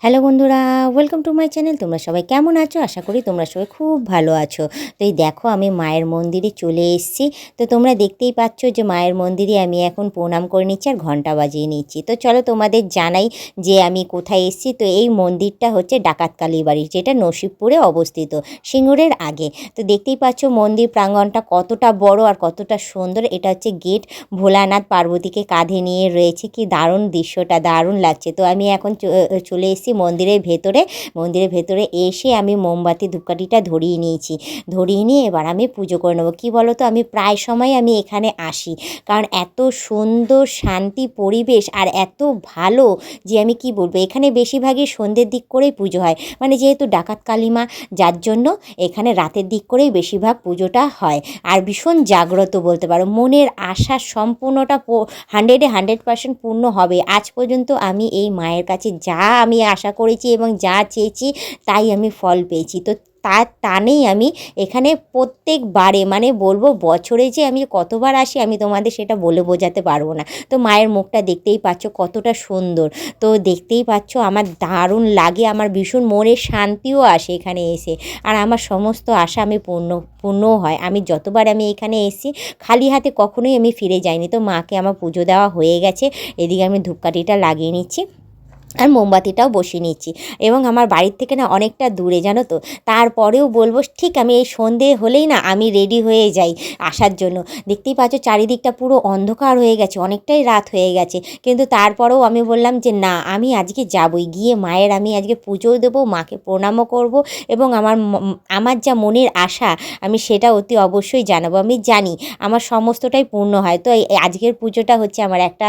Hello বন্ধুরা, welcome to my channel. তোমরা সবাই কেমন আছো? আশা করি তোমরা সবাই খুব ভালো আছো। তো এই দেখো আমি মায়ের মন্দিরে চলে এসেছি। তো তোমরা দেখতেই পাচ্ছ যে মায়ের মন্দিরে আমি এখন প্রণাম করে নিচ্ছি আর ঘন্টা বাজিয়ে নিচ্ছি। তো চলো তোমাদের জানাই যে আমি কোথায় এসেছি। তো এই মন্দিরটা হচ্ছে ডাকাতকালী বাড়ি, যেটা নসিবপুরে অবস্থিত, সিঙ্গুরের আগে। তো দেখতেই পাচ্ছ মন্দির প্রাঙ্গণটা কতটা বড় আর কতটা সুন্দর। এটা হচ্ছে গেট। ভোলানাথ পার্বতীকে কাঁধে নিয়ে রয়েছে। কি দারুণ দৃশ্যটা, দারুণ লাগছে। তো আমি এখন চলে এসেছি মন্দিরের ভেতরে এসে আমি মোমবাতি ধূপকাঠিটা ধরিয়ে নিয়েছি। ধরিয়ে নিয়ে এবার আমি পুজো করে নেবো। কী বলো তো, আমি প্রায় সময় আমি এখানে আসি, কারণ এত সুন্দর শান্তি পরিবেশ আর এত ভালো যে আমি কি বলবো। এখানে বেশিরভাগই সন্ধ্যের দিক করেই পুজো হয়, মানে যেহেতু ডাকাত কালীমা, যার জন্য এখানে রাতের দিক করেই বেশিরভাগ পুজোটা হয়। আর ভীষণ জাগ্রত বলতে পারো। মনের আশা সম্পূর্ণটা 100% পূর্ণ হবে। আজ পর্যন্ত আমি এই মায়ের কাছে যা আমি আশা করেছি এবং যা চেয়েছি তাই আমি ফল পেয়েছি। তো তার টানেই আমি এখানে প্রত্যেকবারে, মানে বলবো বছরে যে আমি কতবার আসি আমি তোমাদের সেটা বলে বোঝাতে পারবো না। তো মায়ের মুখটা দেখতেই পাচ্ছ কতটা সুন্দর। তো দেখতেই পাচ্ছ আমার দারুণ লাগে, আমার ভীষণ মনের শান্তিও আসে এখানে এসে। আর আমার সমস্ত আশা আমি পূর্ণও হয়। আমি যতবার আমি এখানে এসেছি খালি হাতে কখনোই আমি ফিরে যাইনি। তো মাকে আমার পুজো দেওয়া হয়ে গেছে। এদিকে আমি ধূপকাঠিটা লাগিয়ে নিচ্ছি আর মোমবাতিটাও বসিয়ে নিচ্ছি। এবং আমার বাড়ির থেকে না অনেকটা দূরে, জানো তো। তারপরেও বলবো, ঠিক আমি এই সন্ধে হলেই না আমি রেডি হয়ে যাই আসার জন্য। দেখতেই পাচ্ছ চারিদিকটা পুরো অন্ধকার হয়ে গেছে, অনেকটাই রাত হয়ে গেছে, কিন্তু তারপরেও আমি বললাম যে না, আমি আজকে যাবই, গিয়ে মায়ের আমি আজকে পুজোও দেবো, মাকে প্রণামও করব এবং আমার যা মনের আশা আমি সেটা অতি অবশ্যই জানাবো। আমি জানি আমার সমস্তটাই পূর্ণ হয়। তো এই আজকের পুজোটা হচ্ছে আমার একটা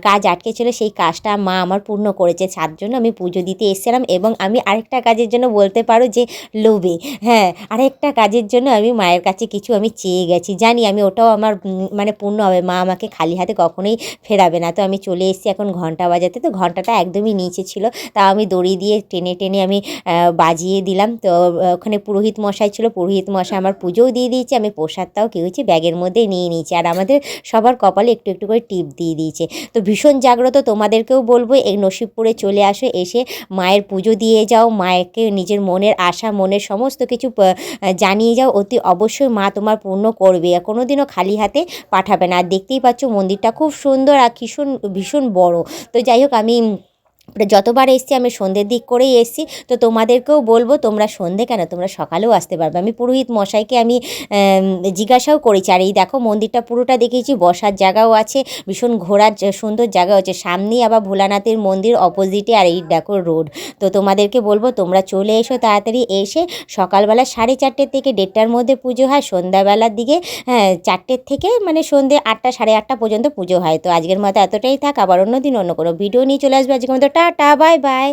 কাজ আটকে ছিল, সেই কাজটা মা আমার পূর্ণ করেছে। তার জন্য আমি পুজো দিতে এসেছিলাম। এবং আমি আরেকটা কাজের জন্য বলতে পারো যে লোভে, হ্যাঁ, আরেকটা কাজের জন্য আমি মায়ের কাছে কিছু আমি চেয়ে গেছি। জানি আমি ওটাও আমার মানে পূর্ণ হবে। মা আমাকে খালি হাতে কখনোই ফেরাবে না। তো আমি চলে এসেছি এখন ঘন্টা বাজাতে। তো ঘন্টাটা একদমই নিচে ছিল, তা আমি দড়ি দিয়ে টেনে টেনে আমি বাজিয়ে দিলাম। তো ওখানে পুরোহিত মশাই ছিল, পুরোহিত মশাই আমার পুজোও দিয়ে দিয়েছে। আমি প্রসাদটাও কী হয়েছে ব্যাগের মধ্যে নিয়ে নিয়েছি। আর আমাদের সবার কপালে একটু একটু করে টিপ দিয়ে দিয়েছে। তো ভীষণ জাগ্রত। তোমাদেরকেও বলবো এই নসিবপুরে চলে আসো, এসে মায়ের পুজো দিয়ে যাও, মায়েরকে নিজের মনের আশা, মনের সমস্ত কিছু জানিয়ে যাও। অতি অবশ্যই মা তোমার পূর্ণ করবে, কোনো দিনও খালি হাতে পাঠাবে না। আর দেখতেই পাচ্ছ মন্দিরটা খুব সুন্দর আর ভীষণ ভীষণ বড়। তো যাই হোক, আমি যতবার এসেছি আমি সন্ধ্যের দিক করেই এসেছি। তো তোমাদেরকেও বলবো তোমরা সন্ধে কেন, তোমরা সকালেও আসতে পারবে। আমি পুরোহিত মশাইকে আমি জিজ্ঞাসাও করেছি। আর এই দেখো মন্দিরটা পুরোটা দেখিয়েছি, বসার জায়গাও আছে, ভীষণ ঘোরার সুন্দর জায়গা আছে। সামনেই আবার ভোলানাথের মন্দির, অপোজিটে আর এই দেখো রোড। তো তোমাদেরকে বলবো তোমরা চলে এসো তাড়াতাড়ি। এসে সকালবেলা 4:30 থেকে 1:30-র মধ্যে পুজো হয়। সন্ধ্যাবেলার দিকে 4টের থেকে মানে সন্ধ্যে 8টা 8:30 পর্যন্ত পুজো হয়। তো আজকের মতো এতটাই থাক, আবার অন্য দিন অন্য কোনো ভিডিও নিয়ে চলে আসবে। আজকের মতো টাটা, বাই বাই।